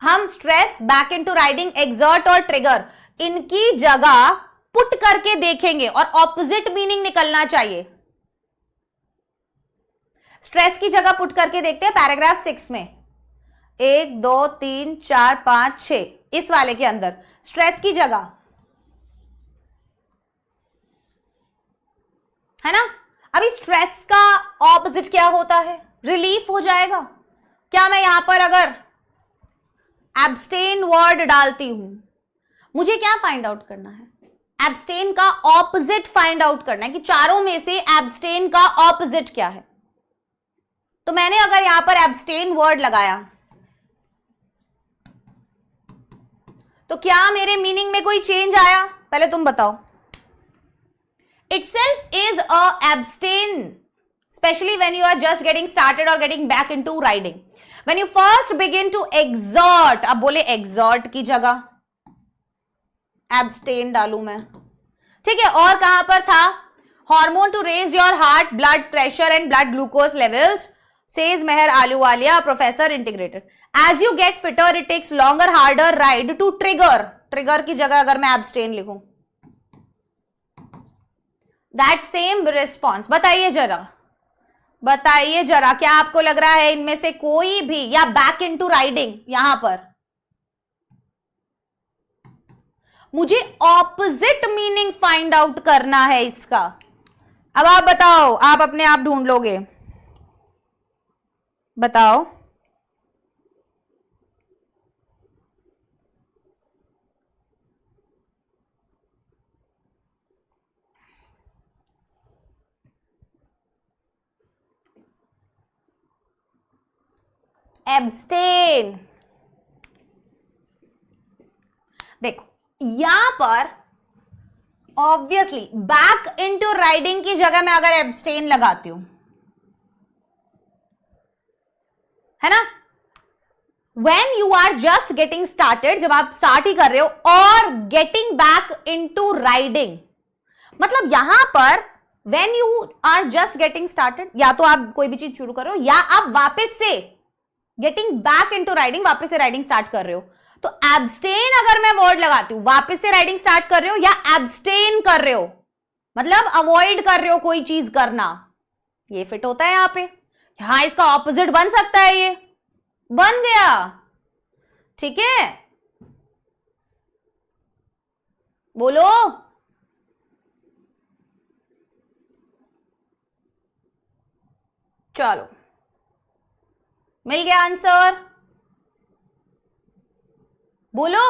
हम. Stress, back into riding, exert और ट्रिगर इनकी जगह पुट करके देखेंगे और ऑपोजिट मीनिंग निकलना चाहिए. स्ट्रेस की जगह पुट करके देखते हैं पैराग्राफ 6 में. 1 2 3 4 5 6 इस वाले के अंदर स्ट्रेस की जगह है ना. अभी स्ट्रेस का ऑपोजिट क्या होता है? रिलीफ हो जाएगा. क्या मैं यहां पर अगर एब्स्टेन वर्ड डालती हूं, मुझे क्या फाइंड आउट करना है? एब्स्टेन का ऑपोजिट फाइंड आउट करना है कि चारों में से एब्स्टेन का ऑपोजिट क्या है. तो मैंने अगर यहां पर एब्स्टेन वर्ड लगाया तो क्या मेरे मीनिंग में कोई चेंज आया? पहले तुम बताओ. Itself is a abstain, especially when you are just getting started or getting back into riding. When you first begin to exert, अब बोले exert की जगह abstain डालू मैं. ठीक है, और कहां पर था? Hormone to raise your heart, blood pressure and blood glucose levels, says Meher Ahluwalia, professor integrated. As you get fitter, it takes longer, harder ride to trigger. Trigger की जगह अगर मैं abstain लिखूं, दैट सेम रिस्पॉन्स. बताइए जरा क्या आपको लग रहा है इनमें से कोई भी, या बैक इनटू राइडिंग, यहां पर मुझे ऑपोजिट मीनिंग फाइंड आउट करना है इसका. अब आप बताओ, आप अपने आप ढूंढ लोगे. बताओ. एब्स्टेन. देखो यहां पर ऑब्वियसली बैक इनटू राइडिंग की जगह मैं अगर एब्स्टेन लगाती हूं, है ना. When you are just getting started, जब आप स्टार्ट ही कर रहे हो, और गेटिंग बैक इनटू राइडिंग, मतलब यहां पर when you are just getting started, या तो आप कोई भी चीज शुरू कर रहे हो या आप वापस से गेटिंग बैक इनटू राइडिंग, वापस से राइडिंग स्टार्ट कर रहे हो. तो एब्स्टेन अगर मैं वर्ड लगाती हूं, वापस से राइडिंग स्टार्ट कर रहे हो या एब्स्टेन कर रहे हो, मतलब अवॉइड कर रहे हो कोई चीज करना, ये फिट होता है यहां पे. हाँ, इसका ऑपोजिट बन सकता है, ये बन गया. ठीक है, बोलो. चलो, मिल गया आंसर. बोलो.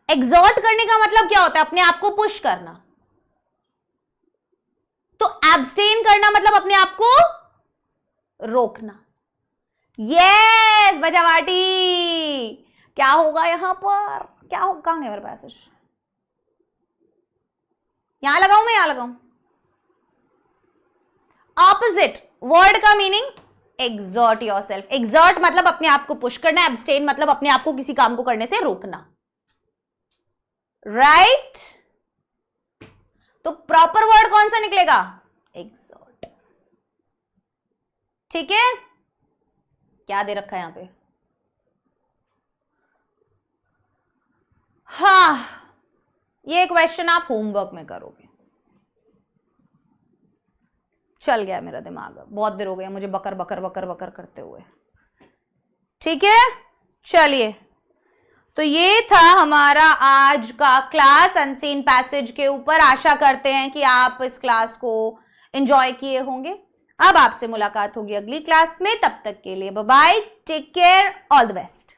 एग्जॉर्ट करने का मतलब क्या होता है? अपने आप को पुश करना. तो एब्स्टेन करना मतलब अपने आप को रोकना. यस बजावाटी. क्या होगा यहां पर? क्या होगा? कहां है मेरे पैसेज? यहां लगाऊं, मैं यहां लगाऊं. ऑपोजिट वर्ड का मीनिंग एक्सर्ट योरसेल्फ. एक्सर्ट मतलब अपने आप को पुश करना, एब्स्टेन मतलब अपने आप को किसी काम को करने से रोकना. राइट? तो प्रॉपर वर्ड कौन सा निकलेगा? एक्सर्ट. ठीक है, क्या दे रखा है यहां पे? हाँ, ये क्वेश्चन आप होमवर्क में करोगे. चल गया मेरा दिमाग, बहुत देर हो गया मुझे बकर बकर बकर बकर करते हुए. ठीक है, चलिए तो ये था हमारा आज का क्लास अनसीन पैसेज के ऊपर। आशा करते हैं कि आप इस क्लास को एंजॉय किए होंगे। अब आपसे मुलाकात होगी अगली क्लास में, तब तक के लिए bye bye, take care, all the best.